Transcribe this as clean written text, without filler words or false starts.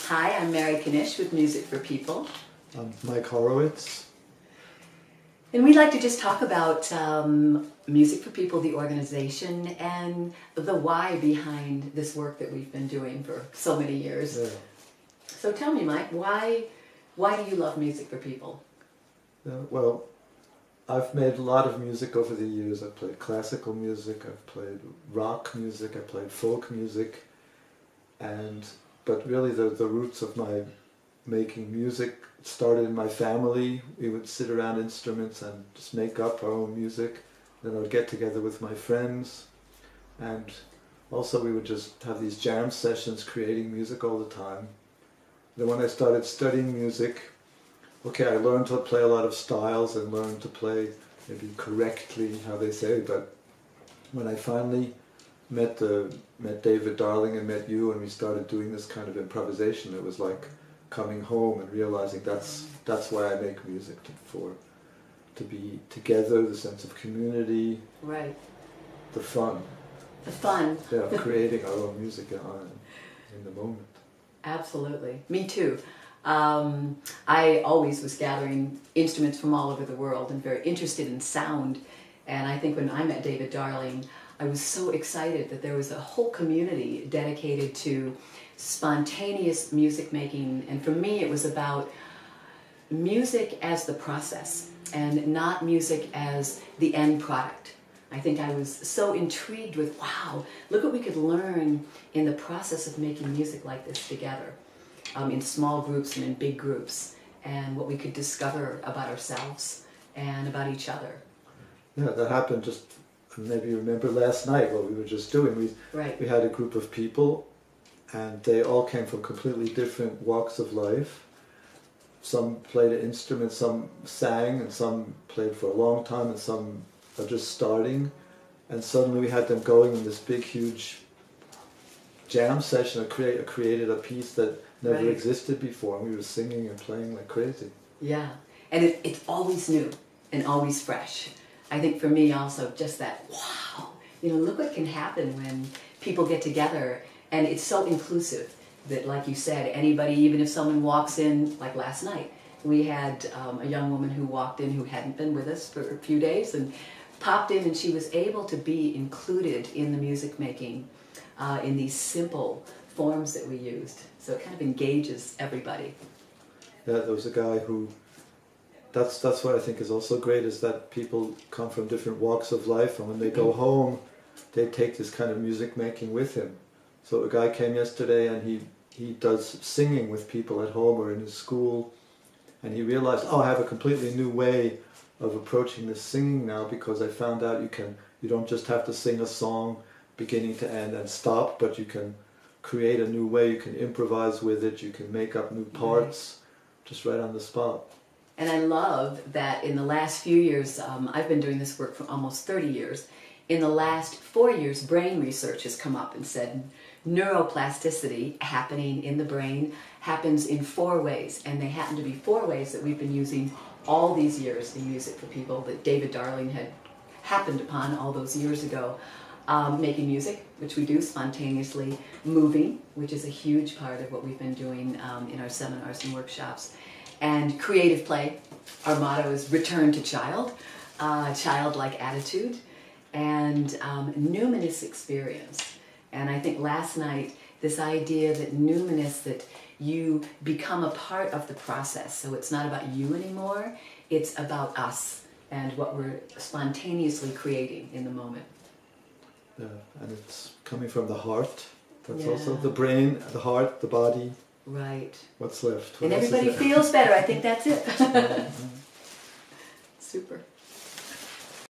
Hi, I'm Mary Knish with Music for People. I'm Mike Horowitz. And we'd like to just talk about Music for People, the organization, and the why behind this work that we've been doing for so many years. Yeah. So tell me, Mike, why do you love Music for People? Well, I've made a lot of music over the years. I've played classical music, I've played rock music, I've played folk music, but really the roots of my making music started in my family. We would sit around instruments and just make up our own music. Then I would get together with my friends, and also we would just have these jam sessions creating music all the time. Then when I started studying music, I learned to play a lot of styles and learned to play maybe correctly, how they say, but when I finally met David Darling and met you, and we started doing this kind of improvisation, it was like coming home and realizing that's why I make music, to be together, the sense of community, right? The fun. The fun. Yeah, of creating our own music in the moment. Absolutely. Me too. I always was gathering instruments from all over the world and very interested in sound. And I think when I met David Darling, I was so excited that there was a whole community dedicated to spontaneous music making. And for me, it was about music as the process and not music as the end product. I think I was so intrigued with, wow, look what we could learn in the process of making music like this together, in small groups and in big groups, and what we could discover about ourselves and about each other. Yeah, that happened just, maybe you remember last night what we were just doing. We had a group of people, and they all came from completely different walks of life. Some played an instrument, some sang, and some played for a long time, and some are just starting. And suddenly we had them going in this big, huge jam session. I created a piece that never existed before, and we were singing and playing like crazy. Yeah, and it's always new and always fresh. I think for me also, just that, wow, look what can happen when people get together, and it's so inclusive that, like you said, anybody, even if someone walks in, like last night, we had a young woman who walked in who hadn't been with us for a few days and popped in, and she was able to be included in the music making in these simple forms that we used. So it kind of engages everybody. Yeah, there was a guy who, that's what I think is also great, is that people come from different walks of life, and when they go home, they take this kind of music making with him. So a guy came yesterday, and he does singing with people at home or in his school, and he realized, I have a completely new way of approaching this singing now, because I found out you don't just have to sing a song beginning to end and stop, but you can create a new way, you can improvise with it, you can make up new parts, just right on the spot. And I love that in the last few years, I've been doing this work for almost 30 years, in the last 4 years, brain research has come up and said neuroplasticity happening in the brain happens in 4 ways, and they happen to be 4 ways that we've been using all these years in Music for People, that David Darling had happened upon all those years ago. Making music, which we do spontaneously, moving, which is a huge part of what we've been doing in our seminars and workshops, and creative play. Our motto is return to childlike attitude, and numinous experience. And I think last night, this idea that numinous, that you become a part of the process, so it's not about you anymore, it's about us and what we're spontaneously creating in the moment. Yeah, and it's coming from the heart. That's also the brain, the heart, the body. Right. What's left? And everybody feels better. I think that's it. Super.